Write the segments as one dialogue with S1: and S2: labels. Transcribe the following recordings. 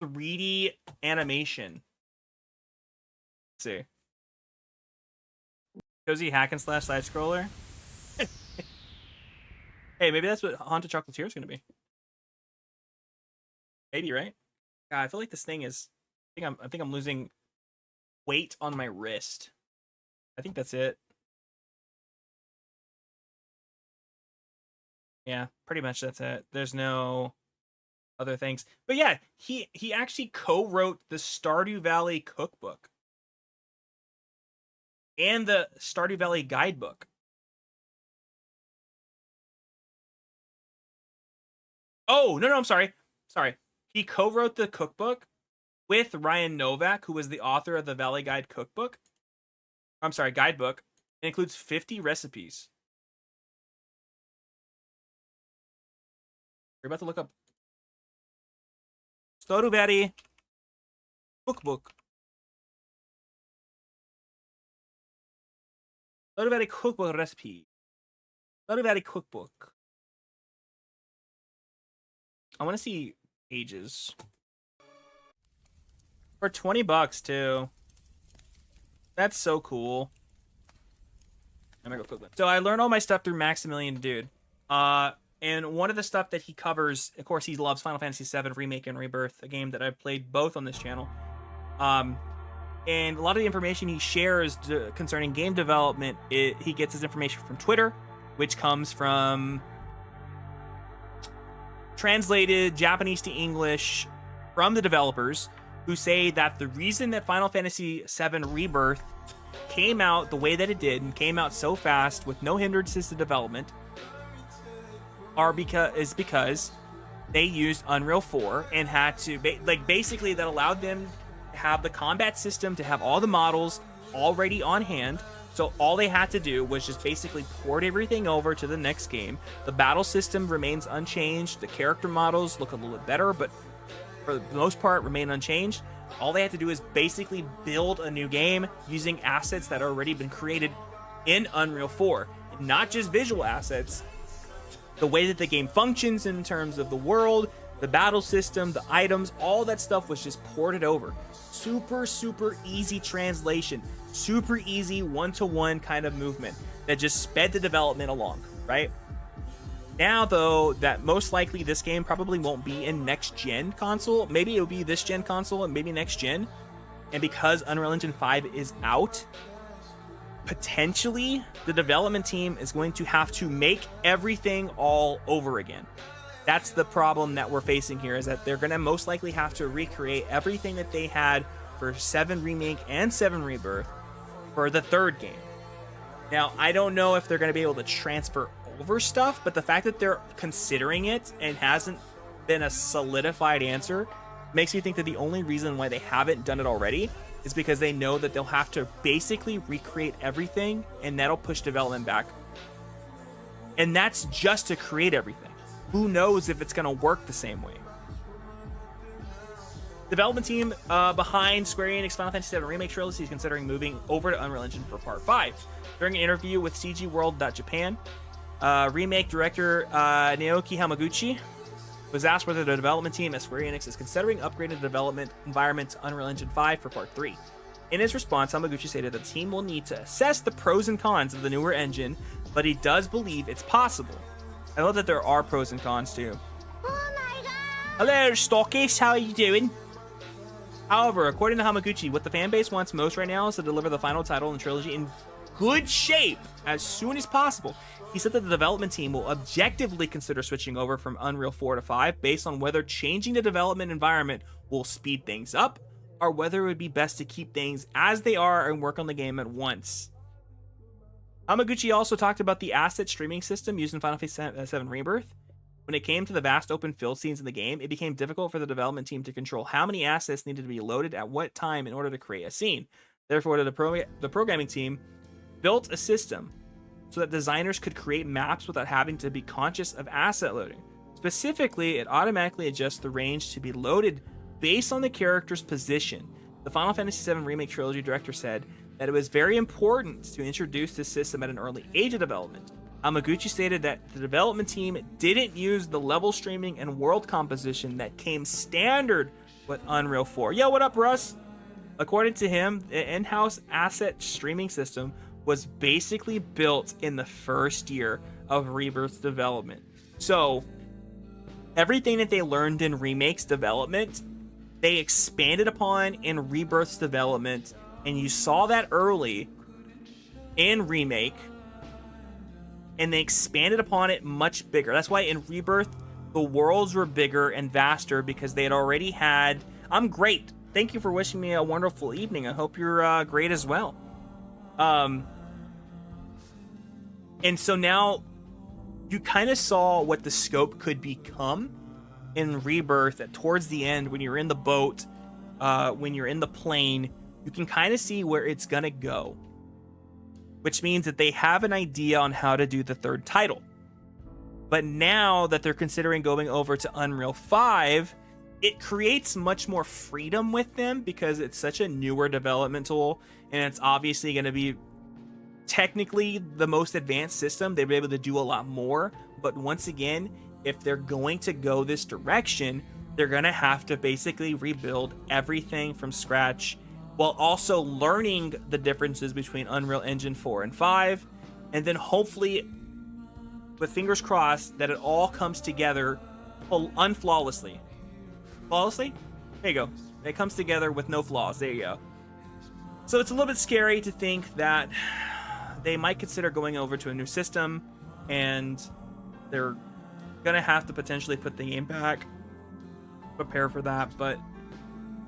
S1: 3D animation. Let's see. Cozy hack and slash side scroller. Hey, maybe that's what Haunted Chocolatier is going to be. Maybe, right? God, I feel like this thing is. I think I'm losing weight on my wrist. I think that's it. Yeah, pretty much that's it. There's no other things. But yeah, he actually co-wrote the Stardew Valley cookbook and the Stardew Valley guidebook. Oh, no, I'm sorry. He co-wrote the cookbook with Ryan Novak, who was the author of the Valley Guide cookbook. I'm sorry, guidebook. It includes 50 recipes. We're about to look up Stardew Valley cookbook. Stardew Valley cookbook recipe. Stardew Valley cookbook. I want to see pages. For $20 too. That's so cool. I'm gonna go quickly. So I learned all my stuff through Maximilian Dude. And one of the stuff that he covers, of course, he loves Final Fantasy VII Remake and Rebirth, a game that I've played both on this channel. And a lot of the information he shares concerning game development, he gets his information from Twitter, which comes from translated Japanese to English from the developers, who say that the reason that Final Fantasy VII Rebirth came out the way that it did and came out so fast with no hindrances to development is because they used Unreal 4 and had to basically that allowed them to have the combat system, to have all the models already on hand. So all they had to do was just basically port everything over to the next game. The battle system remains unchanged. The character models look a little bit better, but for the most part remain unchanged. All they had to do is basically build a new game using assets that have already been created in Unreal 4. And not just visual assets, the way that the game functions in terms of the world, the battle system, the items, all that stuff was just ported over. Super easy translation. Super easy one-to-one kind of movement that just sped the development along, right? Now, though, that most likely this game probably won't be in next-gen console. Maybe it'll be this gen console and maybe next-gen. And because Unreal Engine 5 is out, potentially the development team is going to have to make everything all over again. That's the problem that we're facing here, is that they're going to most likely have to recreate everything that they had for 7 Remake and 7 Rebirth for the third game. Now, I don't know if they're going to be able to transfer over stuff, but the fact that they're considering it and hasn't been a solidified answer makes me think that the only reason why they haven't done it already is because they know that they'll have to basically recreate everything, and that'll push development back. And that's just to create everything. Who knows if it's going to work the same way? Development team behind Square Enix Final Fantasy VII Remake trilogy is considering moving over to Unreal Engine for Part 5. During an interview with CGWorld.Japan, remake director Naoki Hamaguchi was asked whether the development team at Square Enix is considering upgrading the development environment to Unreal Engine 5 for Part 3. In his response, Hamaguchi stated the team will need to assess the pros and cons of the newer engine, but he does believe it's possible. I love that there are pros and cons too.
S2: Oh my god!
S1: Hello, Stockies, how are you doing? However, according to Hamaguchi, what the fanbase wants most right now is to deliver the final title in the trilogy in good shape as soon as possible. He said that the development team will objectively consider switching over from Unreal 4 to 5 based on whether changing the development environment will speed things up or whether it would be best to keep things as they are and work on the game at once. Hamaguchi also talked about the asset streaming system used in Final Fantasy VII Rebirth. When it came to the vast open field scenes in the game, it became difficult for the development team to control how many assets needed to be loaded at what time in order to create a scene. Therefore, the programming team built a system so that designers could create maps without having to be conscious of asset loading. Specifically, it automatically adjusts the range to be loaded based on the character's position. The Final Fantasy VII Remake Trilogy director said that it was very important to introduce this system at an early age of development. Hamaguchi stated that the development team didn't use the level streaming and world composition that came standard with Unreal 4. Yo, what up, Russ? According to him, the in-house asset streaming system was basically built in the first year of Rebirth's development. So, everything that they learned in Remake's development, they expanded upon in Rebirth's development, and you saw that early in Remake, and they expanded upon it much bigger. That's why in Rebirth, the worlds were bigger and vaster because they had already had... I'm great. Thank you for wishing me a wonderful evening. I hope you're great as well. And so now you kind of saw what the scope could become in Rebirth. Towards the end, when you're in the boat, when you're in the plane, you can kind of see where it's gonna go, which means that they have an idea on how to do the third title. But now that they're considering going over to Unreal 5, it creates much more freedom with them because it's such a newer development tool, and it's obviously going to be technically the most advanced system. They'll be able to do a lot more. But once again, if they're going to go this direction, they're going to have to basically rebuild everything from scratch, while also learning the differences between Unreal Engine 4 and 5, and then hopefully, with fingers crossed, that it all comes together unflawlessly. Flawlessly? There you go. It comes together with no flaws. There you go. So it's a little bit scary to think that they might consider going over to a new system, and they're gonna have to potentially put the game back, prepare for that, but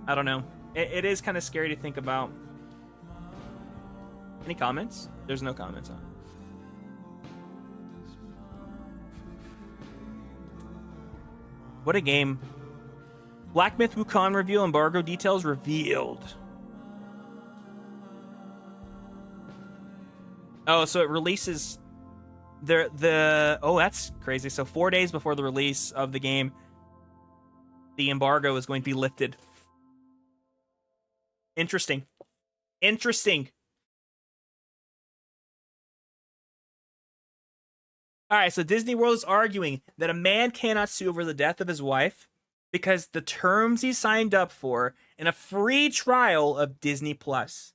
S1: I don't know. It is kind of scary to think about. Any comments? There's no comments on it. What a game. Black Myth Wukong reveal embargo details revealed. Oh, so it releases oh, that's crazy. So 4 days before the release of the game, the embargo is going to be lifted. Interesting. Interesting. All right, so Disney World is arguing that a man cannot sue over the death of his wife because the terms he signed up for in a free trial of Disney Plus.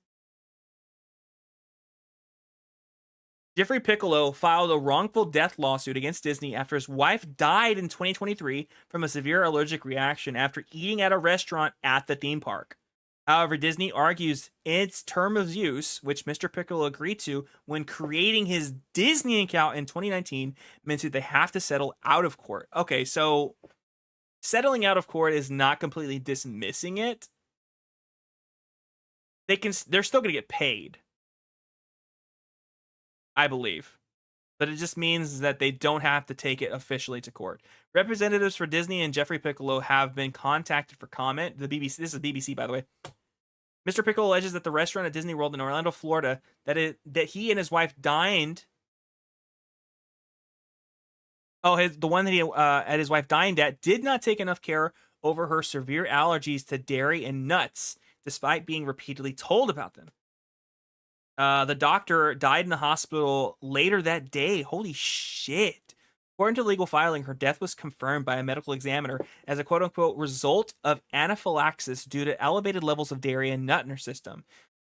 S1: Jeffrey Piccolo filed a wrongful death lawsuit against Disney after his wife died in 2023 from a severe allergic reaction after eating at a restaurant at the theme park. However, Disney argues its term of use, which Mr. Piccolo agreed to when creating his Disney account in 2019, means that they have to settle out of court. Okay, so settling out of court is not completely dismissing it. They're still going to get paid, I believe. But it just means that they don't have to take it officially to court. Representatives for Disney and Jeffrey Piccolo have been contacted for comment. The BBC, this is BBC, by the way. Mr. Piccolo alleges that the restaurant at Disney World in Orlando, Florida, that he and his wife dined. Oh, the one that he at his wife dined at did not take enough care over her severe allergies to dairy and nuts, despite being repeatedly told about them. The doctor died in the hospital later that day. Holy shit. According to legal filing, her death was confirmed by a medical examiner as a quote-unquote result of anaphylaxis due to elevated levels of dairy and nut in her system.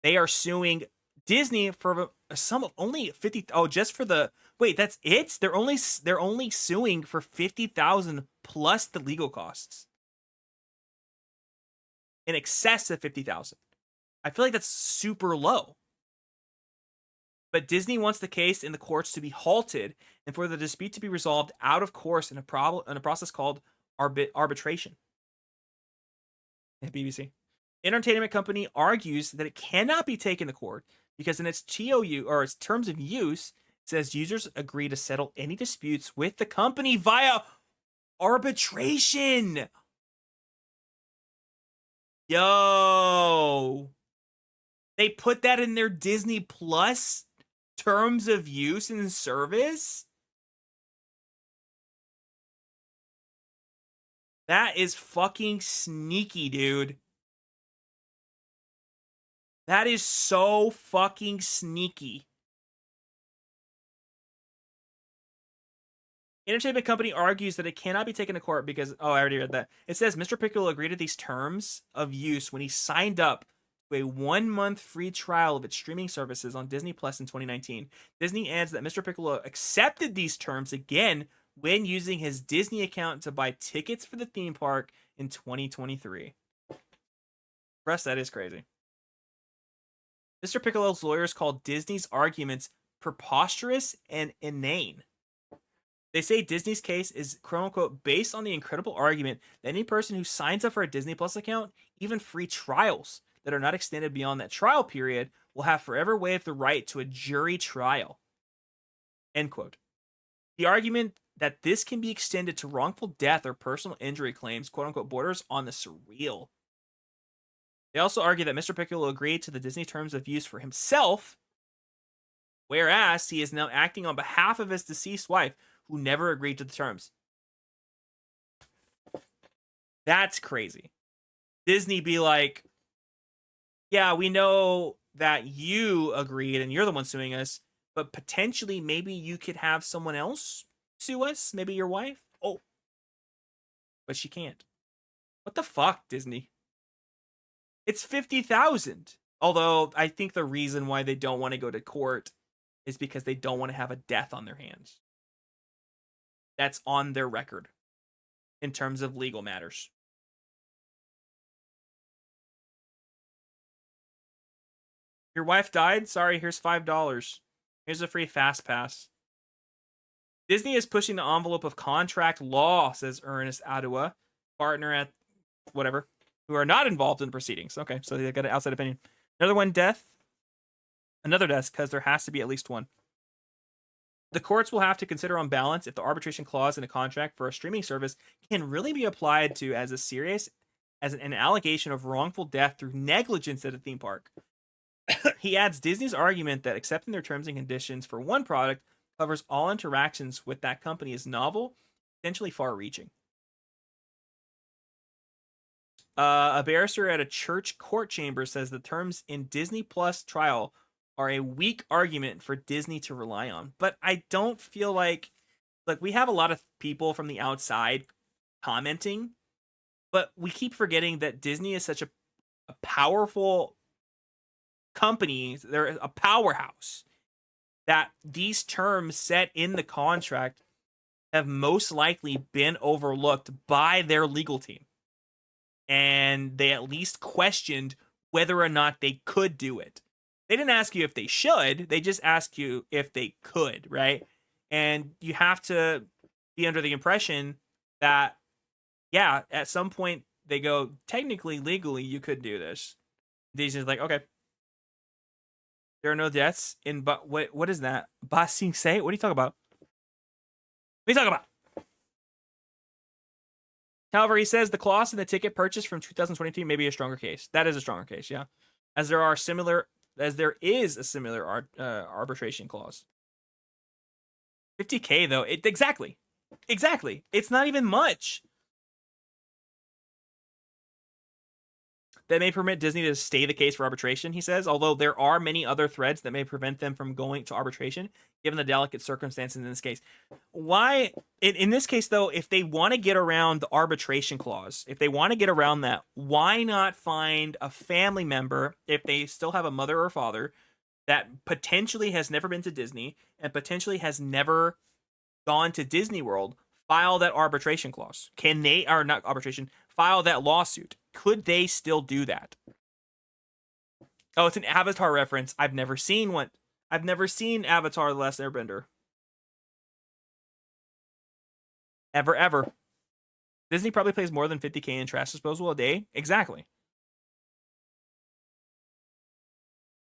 S1: They are suing Disney for a sum of only 50. Oh, just for the wait. That's it. They're only suing for 50,000 plus the legal costs. In excess of 50,000. I feel like that's super low. But Disney wants the case in the courts to be halted and for the dispute to be resolved out of course in a process called arbitration. At BBC. Entertainment company argues that it cannot be taken to court because in its TOU or its terms of use, it says users agree to settle any disputes with the company via arbitration. Yo. They put that in their Disney Plus terms of use and service? That is fucking sneaky, dude. That is so fucking sneaky. Entertainment company argues that it cannot be taken to court because, oh, I already read that. It says Mr. Piccolo agreed to these terms of use when he signed up to a 1-month free trial of its streaming services on Disney Plus in 2019. Disney adds that Mr. Piccolo accepted these terms again when using his Disney account to buy tickets for the theme park in 2023. For us, that is crazy. Mr. Piccolo's lawyers called Disney's arguments preposterous and inane. They say Disney's case is quote-unquote based on the incredible argument that any person who signs up for a Disney Plus account, even free trials that are not extended beyond that trial period, will have forever waived the right to a jury trial. End quote. The argument that this can be extended to wrongful death or personal injury claims, quote-unquote, borders on the surreal. They also argue that Mr. Piccolo agreed to the Disney terms of use for himself, whereas he is now acting on behalf of his deceased wife, who never agreed to the terms. That's crazy. Disney be like, yeah, we know that you agreed and you're the one suing us, but potentially maybe you could have someone else sue us, maybe your wife. Oh, but she can't. What the fuck, Disney? It's $50,000. Although I think the reason why they don't want to go to court is because they don't want to have a death on their hands. That's on their record in terms of legal matters. Your wife died? Sorry, here's $5. Here's a free fast pass. Disney is pushing the envelope of contract law, says Ernest Adua, partner at whatever, who are not involved in proceedings. Okay, so they got an outside opinion. Another death, because there has to be at least one. The courts will have to consider on balance if the arbitration clause in a contract for a streaming service can really be applied to as a serious as an allegation of wrongful death through negligence at a theme park. He adds Disney's argument that accepting their terms and conditions for one product covers all interactions with that company is novel, potentially far-reaching. A barrister at a church court chamber says the terms in Disney Plus trial are a weak argument for Disney to rely on. But I don't feel like we have a lot of people from the outside commenting, but we keep forgetting that Disney is such a powerful company. They're a powerhouse that these terms set in the contract have most likely been overlooked by their legal team. And they at least questioned whether or not they could do it. They didn't ask you if they should, they just asked you if they could, right? And you have to be under the impression that, yeah, at some point they go, technically, legally, you could do this. Disney's like, okay. There are no deaths in, but what is that? Ba Sing Se? What are you talking about? What are you talking about? However, he says the clause in the ticket purchase from 2023 may be a stronger case. That is a stronger case, yeah. As there is a similar arbitration clause. $50K though, exactly. It's not even much. That may permit Disney to stay the case for arbitration, he says, although there are many other threads that may prevent them from going to arbitration, given the delicate circumstances in this case. Why, in this case, though, if they want to get around the arbitration clause, if they want to get around that, why not find a family member, if they still have a mother or father, that potentially has never been to Disney and potentially has never gone to Disney World, file that arbitration clause? Can they, or not arbitration, file that lawsuit? Could they still do that? Oh, it's an Avatar reference. I've never seen one. I've never seen Avatar: The Last Airbender. Ever. Disney probably pays more than $50K in trash disposal a day. Exactly.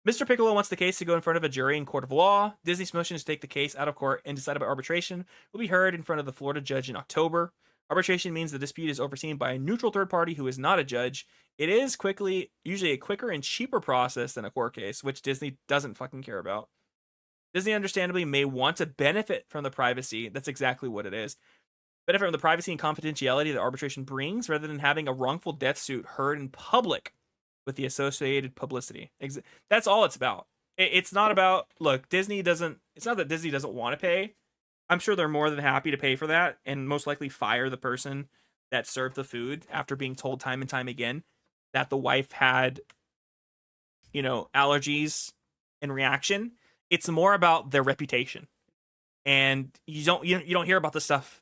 S1: Mr. Piccolo wants the case to go in front of a jury in court of law. Disney's motion to take the case out of court and decide about arbitration will be heard in front of the Florida judge in October. Arbitration means the dispute is overseen by a neutral third party who is not a judge. It is usually a quicker and cheaper process than a court case, which Disney doesn't fucking care about. Disney understandably may want to benefit from the privacy. That's exactly what it is. Benefit from the privacy and confidentiality that arbitration brings, rather than having a wrongful death suit heard in public with the associated publicity. That's all it's about. It's not about, look, it's not that Disney doesn't want to pay. I'm sure they're more than happy to pay for that and most likely fire the person that served the food after being told time and time again that the wife had, allergies and reaction. It's more about their reputation. And you don't hear about this stuff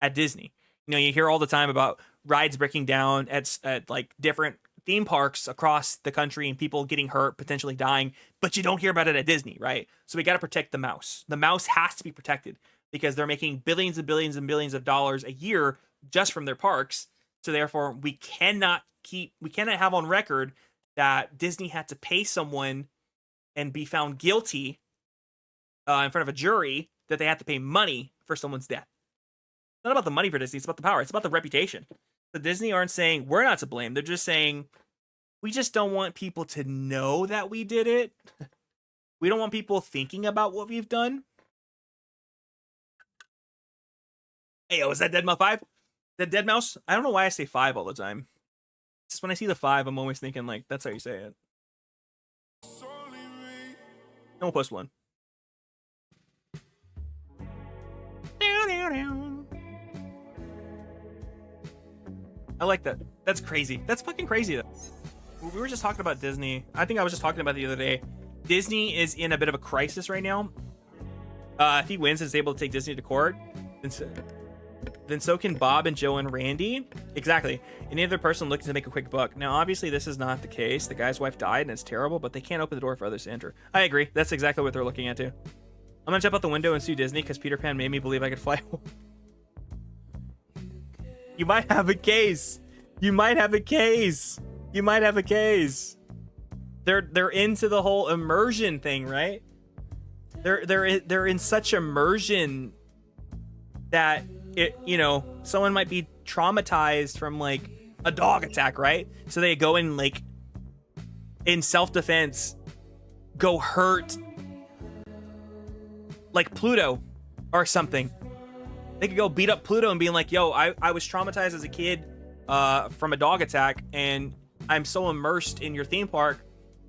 S1: at Disney. You hear all the time about rides breaking down at like different theme parks across the country and people getting hurt, potentially dying, but you don't hear about it at Disney, right? So we got to protect the mouse. The mouse has to be protected because they're making billions and billions and billions of dollars a year just from their parks. So therefore, we cannot have on record that Disney had to pay someone and be found guilty in front of a jury that they had to pay money for someone's death. It's not about the money for Disney, it's about the power. It's about the reputation. So Disney aren't saying we're not to blame. They're just saying we just don't want people to know that we did it. We don't want people thinking about what we've done. Hey, is that Dead Mouse 5? That Dead Mouse? I don't know why I say 5 all the time. Just when I see the 5, I'm always thinking like that's how you say it. And we'll post one. I like that. That's crazy. That's fucking crazy. We were just talking about Disney. I think I was just talking about it the other day. Disney is in a bit of a crisis right now. If he wins and is able to take Disney to court, then so can Bob and Joe and Randy. Exactly. Any other person looking to make a quick buck. Now, obviously, this is not the case. The guy's wife died and it's terrible, but they can't open the door for others to enter. I agree. That's exactly what they're looking at too. I'm gonna jump out the window and sue Disney because Peter Pan made me believe I could fly. You might have a case. You might have a case. You might have a case. They're into the whole immersion thing, right? They're in such immersion that someone might be traumatized from like a dog attack, right? So they go in like in self-defense, go hurt like Pluto or something. They could go beat up Pluto and being like, yo, I was traumatized as a kid from a dog attack, and I'm so immersed in your theme park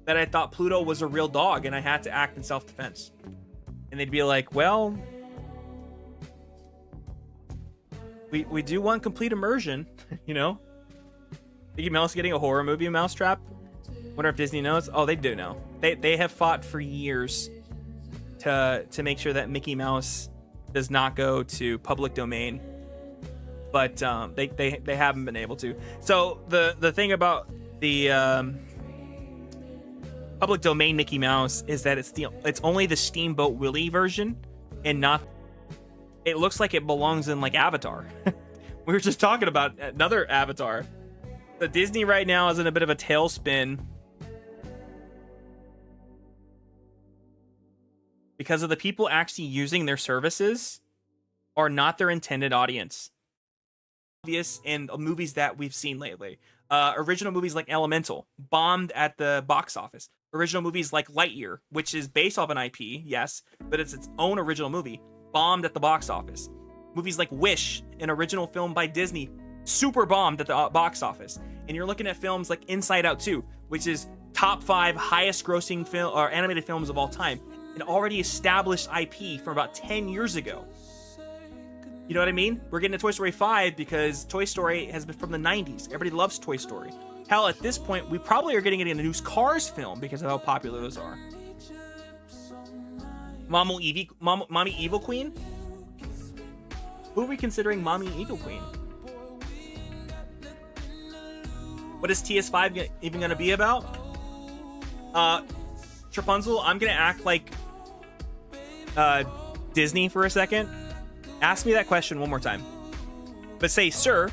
S1: that I thought Pluto was a real dog and I had to act in self-defense. And they'd be like, well, we do want complete immersion, Mickey Mouse getting a horror movie Mousetrap. Wonder if Disney knows. Oh, they do know. They have fought for years to make sure that Mickey Mouse does not go to public domain, but they haven't been able to. So the thing about the public domain Mickey Mouse is that it's only the Steamboat Willie version, and not. It looks like it belongs in like Avatar. We were just talking about another Avatar. The Disney right now is in a bit of a tailspin because of the people actually using their services are not their intended audience. Obvious in movies that we've seen lately. Original movies like Elemental bombed at the box office. Original movies like Lightyear, which is based off an IP, yes, but it's its own original movie, bombed at the box office. Movies like Wish, an original film by Disney, super bombed at the box office. And you're looking at films like Inside Out 2, which is top 5 highest grossing film or animated films of all time. An already established IP from about 10 years ago. You know what I mean? We're getting to Toy Story 5 because Toy Story has been from the 90s. Everybody loves Toy Story. Hell, at this point, we probably are getting it in a new Cars film because of how popular those are. Mommy Evil Queen? Who are we considering Mommy Evil Queen? What is TS5 even going to be about? Rapunzel, I'm going to act like Disney for a second. Ask me that question one more time. But say, sir,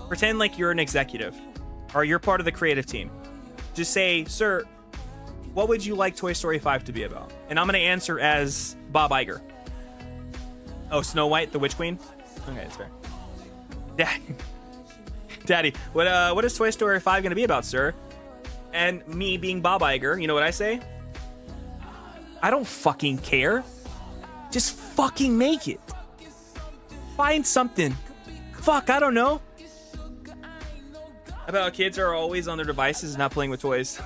S1: pretend like you're an executive or you're part of the creative team. Just say, sir, what would you like Toy Story 5 to be about? And I'm going to answer as Bob Iger. Oh, Snow White, the Witch Queen? Okay, that's fair. Daddy, what is Toy Story 5 going to be about, sir? And me being Bob Iger, you know what I say? I don't fucking care. Just fucking make it. Find something. Fuck, I don't know. About how kids are always on their devices and not playing with toys.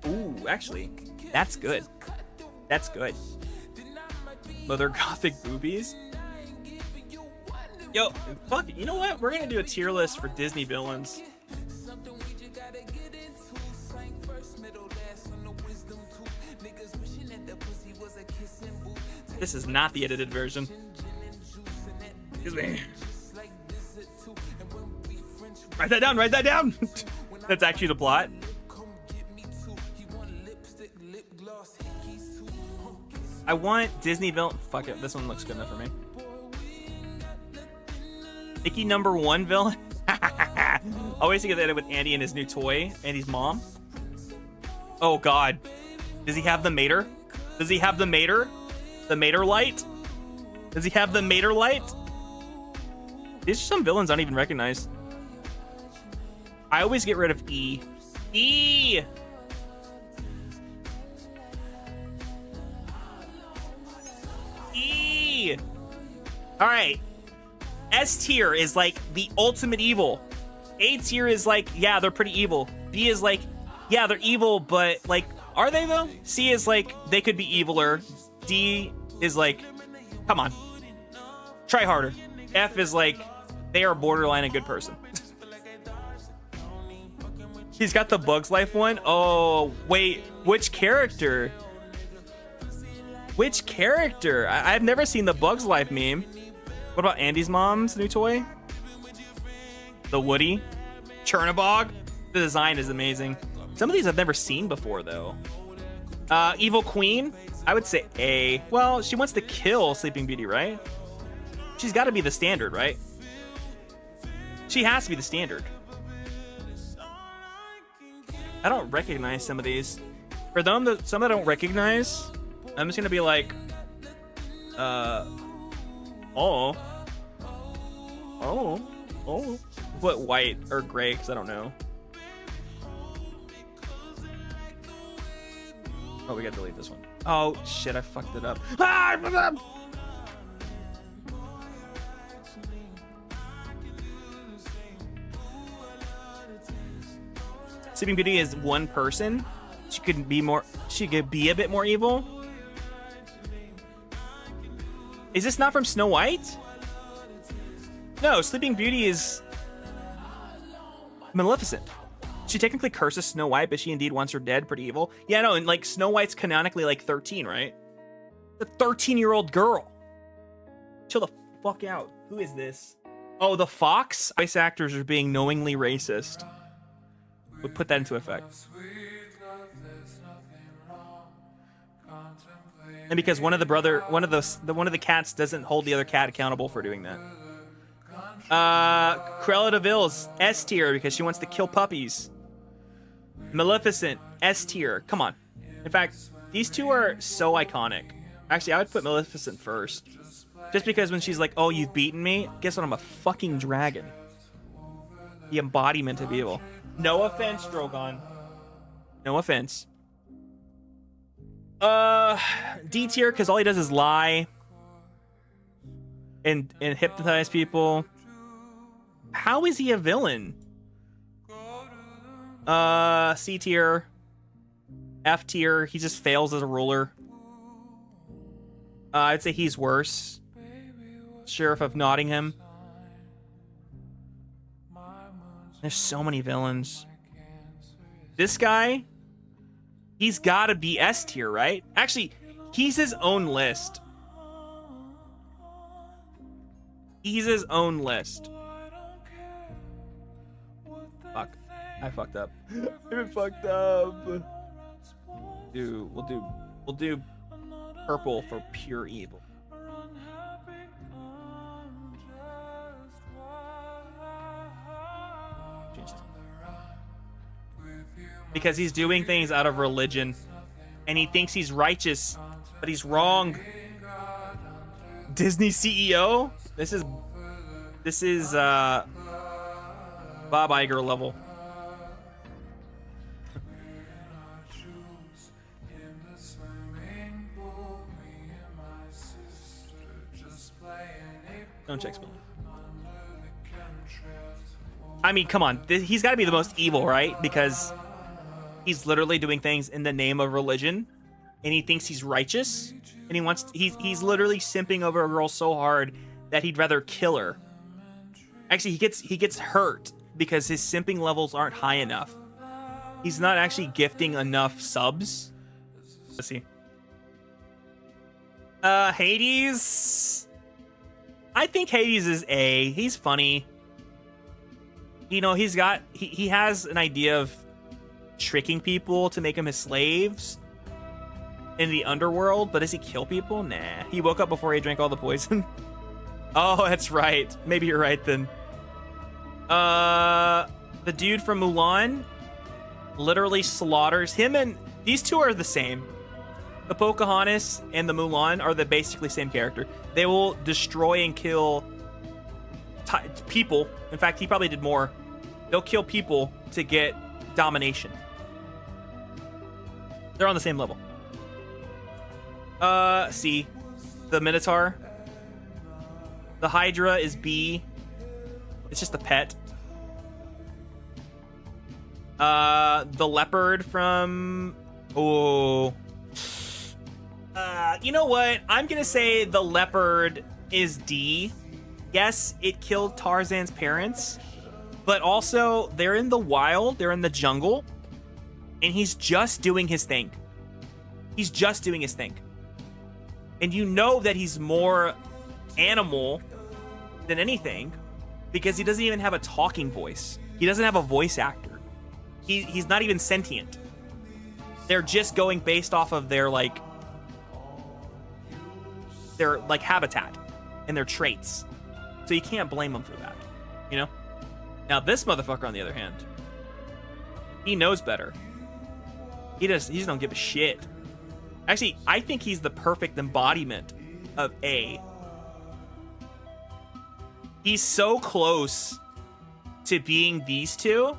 S1: Ooh, actually, that's good. That's good. Mother Gothic boobies? Yo, fuck it. You know what? We're gonna do a tier list for Disney villains. This is not the edited version. Excuse me. Write that down, write that down! That's actually the plot. I want Disney villain. Fuck it, this one looks good enough for me. Mickey #1 villain. Always to get that with Andy and his new toy, Andy's mom. Oh god. Does he have the mater? Does he have the mater? The mater light? Does he have the mater light? These are some villains I don't even recognize. I always get rid of E. E! E! Alright. S tier is like the ultimate evil. A tier is like, yeah, they're pretty evil. B is like, yeah, they're evil, but like, are they though? C is like, they could be eviler. D is like, come on. Try harder. F is like, they are borderline a good person. He's got the Bugs Life one. Oh, wait. Which character? Which character? I've never seen the Bugs Life meme. What about Andy's mom's new toy? The Woody. Chernabog. The design is amazing. Some of these I've never seen before, though. Evil Queen. I would say A. Well, she wants to kill Sleeping Beauty, right? She's got to be the standard, right? She has to be the standard. I don't recognize some of these. For them, some that I don't recognize, I'm just gonna be like, oh, put white or gray because I don't know. Oh, we gotta delete this one. Oh shit, I fucked it up. Ah, I fucked it up. Sleeping Beauty is one person. She could be more. She could be a bit more evil. Is this not from Snow White? No, Sleeping Beauty is Maleficent. She technically curses Snow White, but she indeed wants her dead. Pretty evil. Yeah, no, and like Snow White's canonically like 13, right? The 13-year-old girl. Chill the fuck out. Who is this? Oh, the Fox. Voice actors are being knowingly racist. We'll put that into effect. And because one of the cats doesn't hold the other cat accountable for doing that. Cruella de Vil's S tier because she wants to kill puppies. Maleficent S tier. Come on. In fact, these two are so iconic. Actually, I would put Maleficent first. Just because when she's like, "Oh, you've beaten me," guess what? I'm a fucking dragon. The embodiment of evil. No offense, Drogon. No offense. D tier because all he does is lie and hypnotize people. How is he a villain? C tier. F tier. He just fails as a ruler. I'd say he's worse. Sheriff of Nottingham. There's so many villains. This guy, he's got to be S tier, right? Actually, he's his own list. He's his own list. Fuck. I fucked up. I fucked up. Dude, we'll do purple for pure evil. Because he's doing things out of religion and he thinks he's righteous, but he's wrong. Disney CEO? This is Bob Iger level. Don't check spell. I mean, come on. He's got to be the most evil, right? Because he's literally doing things in the name of religion, and he thinks he's righteous, and he's literally simping over a girl so hard that he'd rather kill her Actually, he gets hurt because his simping levels aren't high enough. He's not actually gifting enough subs. Let's see. Hades. I think Hades is A. He's funny. You know, he has an idea of tricking people to make them his slaves in the underworld, but does he kill people? Nah. He woke up before he drank all the poison. Oh, that's right. Maybe you're right then. The dude from Mulan literally slaughters him, and these two are the same. The Pocahontas and the Mulan are the basically same character. They will destroy and kill people. In fact, he probably did more. They'll kill people to get domination. They're on the same level. C. The Minotaur. The Hydra is B. It's just a pet. The leopard from... Oh... you know what? I'm gonna say the leopard is D. Yes, it killed Tarzan's parents, but also they're in the wild, they're in the jungle, and he's just doing his thing. He's just doing his thing. And you know that he's more animal than anything because he doesn't even have a talking voice. He doesn't have a voice actor. He's not even sentient. They're just going based off of their habitat and their traits. So you can't blame them for that, you know? Now this motherfucker, on the other hand, he knows better. He just don't give a shit. Actually, I think he's the perfect embodiment of A. He's so close to being these two.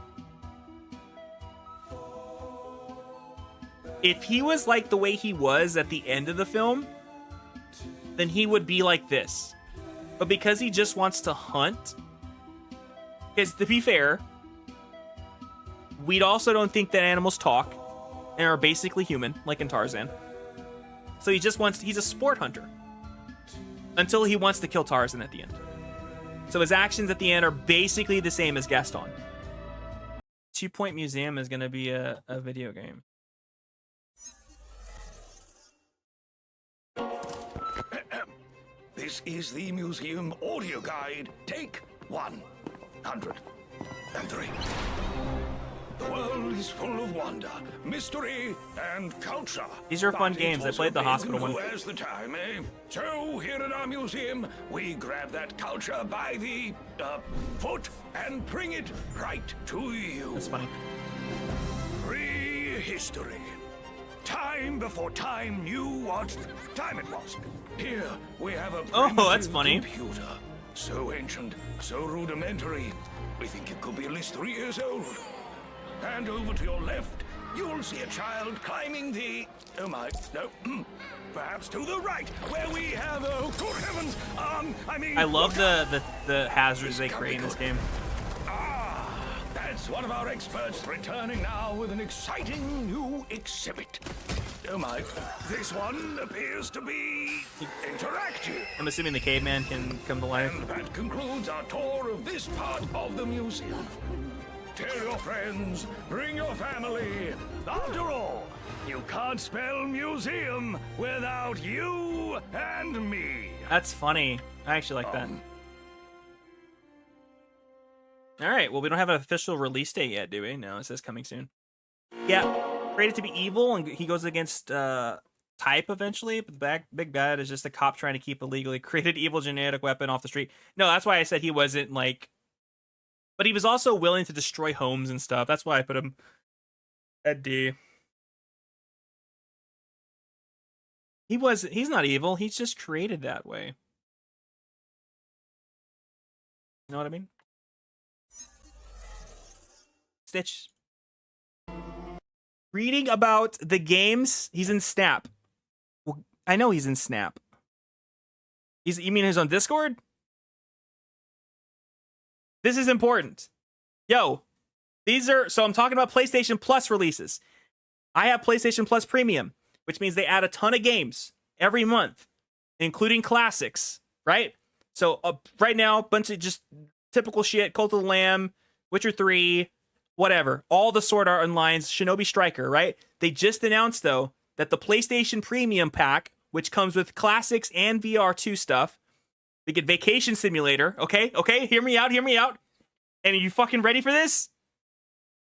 S1: If he was like the way he was at the end of the film, then he would be like this. But because he just wants to hunt, because to be fair, we also don't think that animals talk and are basically human, like in Tarzan. So he's a sport hunter. Until he wants to kill Tarzan at the end. So his actions at the end are basically the same as Gaston. 2 Point Museum is going to be a video game.
S2: This is the museum audio guide. Take 103. The world is full of wonder, mystery, and culture.
S1: These are fun games. I played the hospital one.
S2: Where's the time, eh? So here at our museum, we grab that culture by the foot and bring it right to you.
S1: That's funny.
S2: Prehistory. Time before time knew what time it was. Here we have a
S1: that's funny.
S2: Computer. So ancient, so rudimentary. We think it could be at least 3 years old. And over to your left, you'll see a child climbing the... Oh my, no. Perhaps to the right, where we have... Oh, good heavens!
S1: I love the hazards they create in this game.
S2: That's one of our experts returning now with an exciting new exhibit. Oh my, this one appears to be interactive.
S1: I'm assuming the caveman can come to life.
S2: And that concludes our tour of this part of the museum. Tell your friends, bring your family. After all, you can't spell museum without you and me.
S1: That's funny. I actually like that. All right, well, we don't have an official release date yet, do we? No, it says coming soon. Yeah, created to be evil, and he goes against type eventually, but the big bad is just a cop trying to keep a legally created evil genetic weapon off the street. No, that's why I said he wasn't, like... But he was also willing to destroy homes and stuff. That's why I put him at D. He's not evil. He's just created that way. You know what I mean? Stitch. Reading about the games. He's in Snap. Well, I know he's in Snap. You mean he's on Discord? This is important. Yo, so I'm talking about PlayStation Plus releases. I have PlayStation Plus Premium, which means they add a ton of games every month, including classics, right? So right now, a bunch of just typical shit, Cult of the Lamb, Witcher 3, whatever. All the Sword Art Online's Shinobi Striker, right? They just announced, though, that the PlayStation Premium Pack, which comes with classics and VR2 stuff, they get Vacation Simulator, okay? Okay, hear me out. And are you fucking ready for this?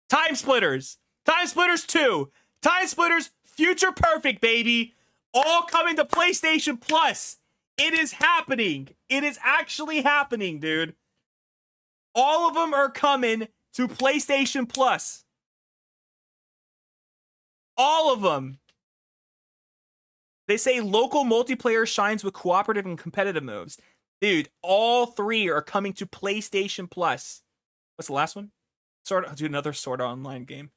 S1: Time Splitters 2, Time Splitters Future Perfect, baby. All coming to PlayStation Plus. It is happening. It is actually happening, dude. All of them are coming to PlayStation Plus. All of them. They say local multiplayer shines with cooperative and competitive moves. Dude, all 3 are coming to PlayStation Plus. What's the last one? Another Sword Art Online game.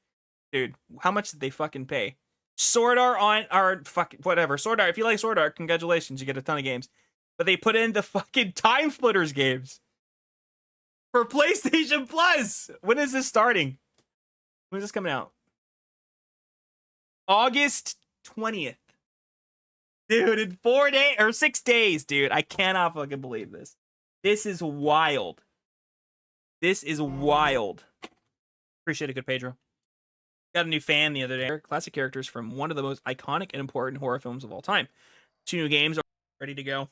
S1: Dude, how much did they fucking pay? Sword Art whatever. Sword Art, if you like Sword Art, congratulations, you get a ton of games. But they put in the fucking Time Splitters games for PlayStation Plus. When is this starting? When is this coming out? August 20th. Dude, in 4 days or 6 days, dude. I cannot fucking believe this. This is wild. This is wild. Appreciate it, good Pedro. Got a new fan the other day. Classic characters from one of the most iconic and important horror films of all time. 2 new games are ready to go.